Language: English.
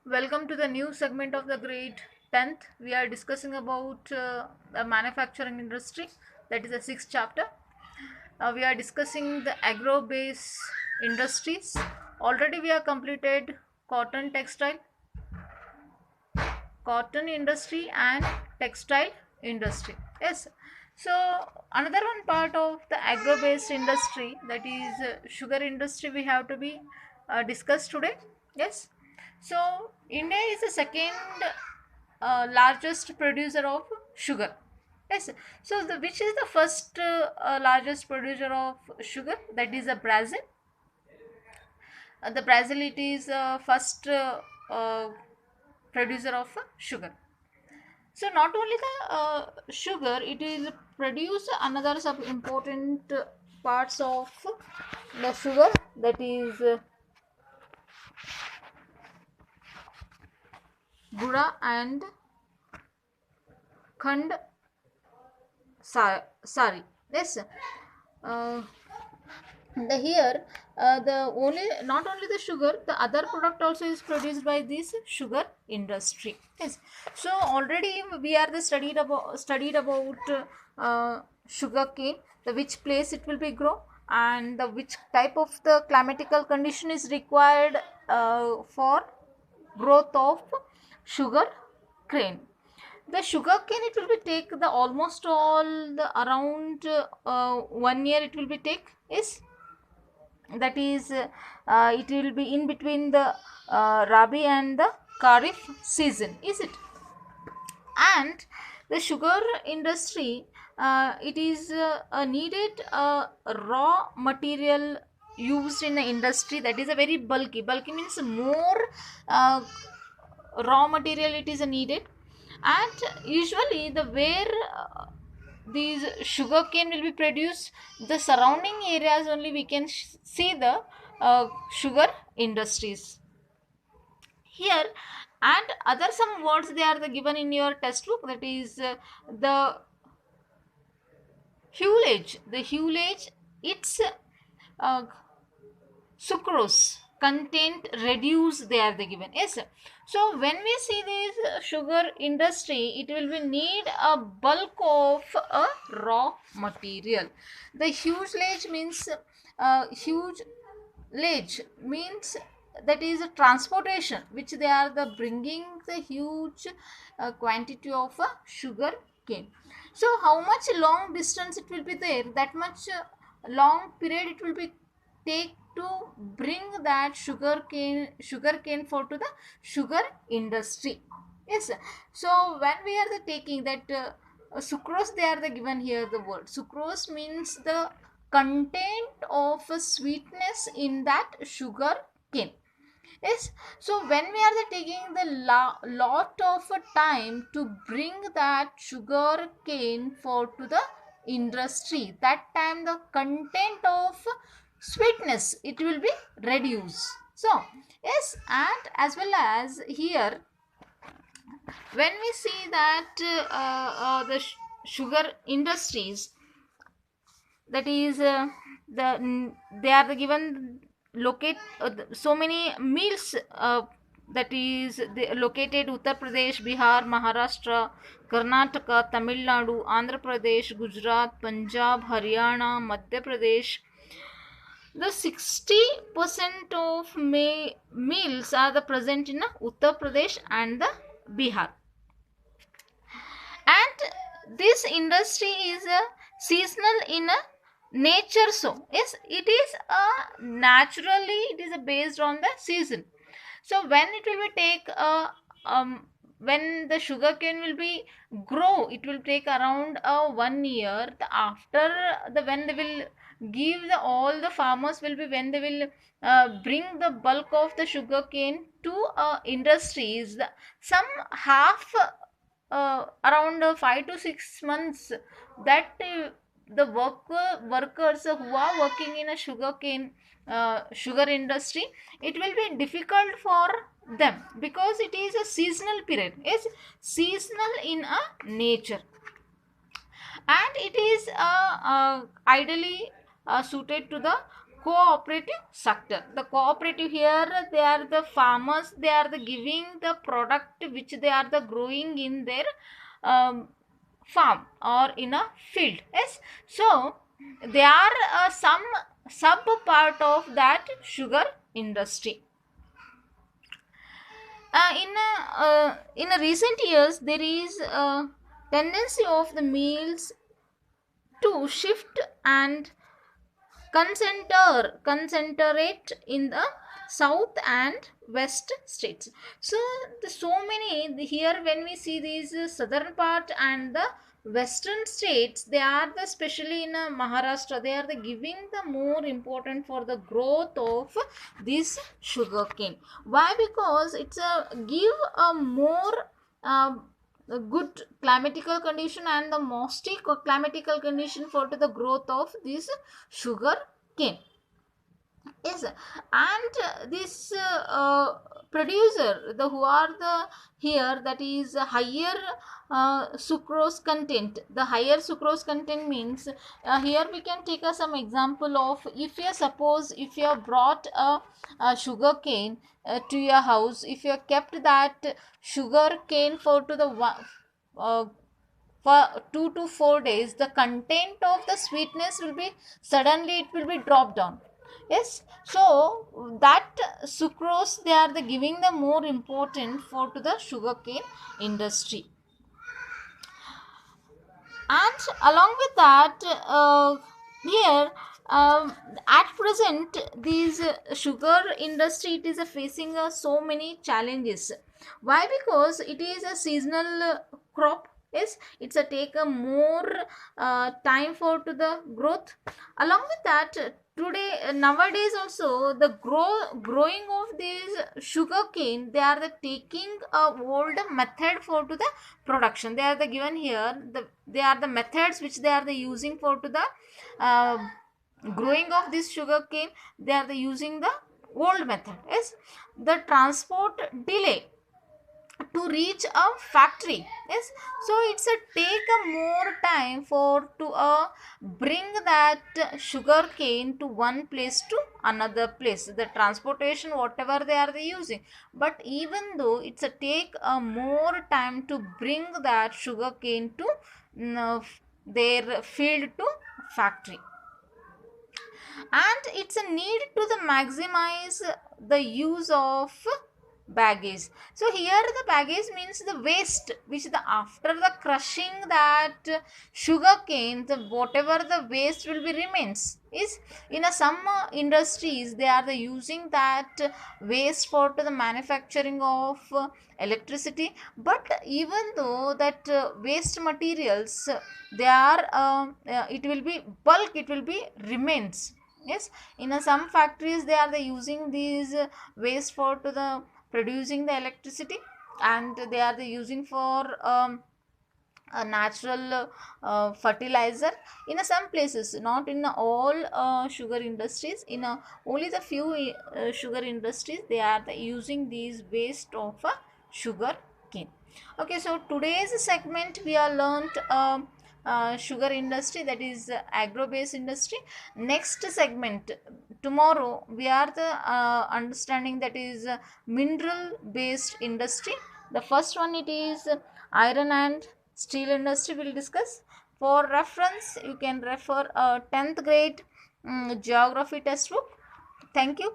Welcome to the new segment of the grade 10th. We are discussing about the manufacturing industry, that is the sixth chapter. We are discussing the agro-based industries. Already we have completed cotton textile, cotton industry and textile industry. Yes. So another one part of the agro-based industry, that is sugar industry, we have to be discussed today. Yes. So India is the second largest producer of sugar. Yes. So which is the first largest producer of sugar? That is Brazil. The Brazil, it is first producer of sugar. So not only the sugar, it will produce another some important parts of the sugar, that is gura and khand sari. Yes. Uh, the here the only not only the sugar, the other product also is produced by this sugar industry. Yes. So already we are the studied about sugar cane, the which place it will be grow, and the which type of the climatical condition is required for growth of sugar cane. The sugar cane, it will be take the almost all the around 1 year it will be take. Is that is it will be in between the rabi and the kharif season, is it? And the sugar industry, it is needed raw material used in the industry, that is a very bulky means more uh, raw material it is needed. And usually the where these sugar cane will be produced, the surrounding areas only we can see the sugar industries here. And other some words they are the given in your textbook, that is the hullage, it's uh, sucrose content reduce, they are the given. Yes. So when we see this sugar industry, it will be need a bulk of a raw material. The huge ledge means huge ledge means that is a transportation which they are the bringing the huge quantity of sugar cane. So how much long distance it will be there, that much long period it will be take to bring that sugar cane for to the sugar industry. Yes. So when we are the taking that sucrose, they are the given here the word sucrose means the content of a sweetness in that sugar cane. Yes. So when we are the taking the lot of a time to bring that sugar cane for to the industry, that time the content of sweetness it will be reduced. So yes. And as well as here, when we see that the sugar industries, that is they are the given locate so many mills, that is located Uttar Pradesh, Bihar, Maharashtra, Karnataka, Tamil Nadu, Andhra Pradesh, Gujarat, Punjab, Haryana, Madhya Pradesh. The 60% of mills are the present in Uttar Pradesh and the Bihar. And this industry is seasonal in nature. So yes, it is naturally it is based on the season. So when it will be take when the sugar cane will be grow, it will take around 1 year. After the when they will give the all the farmers will be when they will bring the bulk of the sugar cane to industries, some half around 5 to 6 months, that the workers who are working in a sugar industry, it will be difficult for them because it is a seasonal period. It's seasonal in a nature, and it is ideally suited to the cooperative sector. The cooperative here, they are the farmers, they are the giving the product which they are the growing in their farm or in a field. Yes, so they are some sub part of that sugar industry. In a recent years, there is a tendency of the mills to shift and concentrate in the south and west states. So so many here, when we see these southern part and the western states, they are the, especially in Maharashtra, they are the giving the more important for the growth of this sugar cane. Why? Because it's a give a more a good climatical condition and the mosty climatical condition for the growth of this sugar cane. Yes, and this producer, the who are the here, that is higher sucrose content. The higher sucrose content means here we can take some example of, if you suppose, if you have brought a sugar cane to your house, if you have kept that sugar cane for to the uh, for 2 to 4 days, the content of the sweetness will be suddenly, it will be dropped down. Yes, so that sucrose, they are the giving the more important for to the sugarcane industry. And along with that, here at present, these sugar industry, it is facing so many challenges. Why? Because it is a seasonal crop. Yes, it's a take a more time for to the growth. Along with that, today nowadays also, the growing of these sugar cane, they are the taking a old method for to the production. They are the given here, they are the methods which they are the using for to the uh, growing of this sugar cane. They are the using the old method. Yes, the transport delay to reach a factory. Yes, so it's a take a more time for to bring that sugar cane to one place to another place, the transportation whatever they are using. But even though it's a take a more time to bring that sugar cane to their field to factory, and it's a need to the maximize the use of baggage. So here the baggage means the waste which the after the crushing that sugar cane, the whatever the waste will be remains is in a some industries, they are the using that waste for to the manufacturing of electricity. But even though that waste materials, they are it will be bulk, it will be remains. Yes, in some factories, they are the using these waste for to the producing the electricity, and they are the using for a natural fertilizer. In some places, not in all sugar industries, in only the few sugar industries, they are the using these waste of sugar cane. Okay, so today's segment we are learnt sugar industry, that is agro based industry. Next segment tomorrow, we are the understanding, that is mineral based industry. The first one, it is iron and steel industry will discuss. For reference, you can refer a 10th grade geography textbook. Thank you.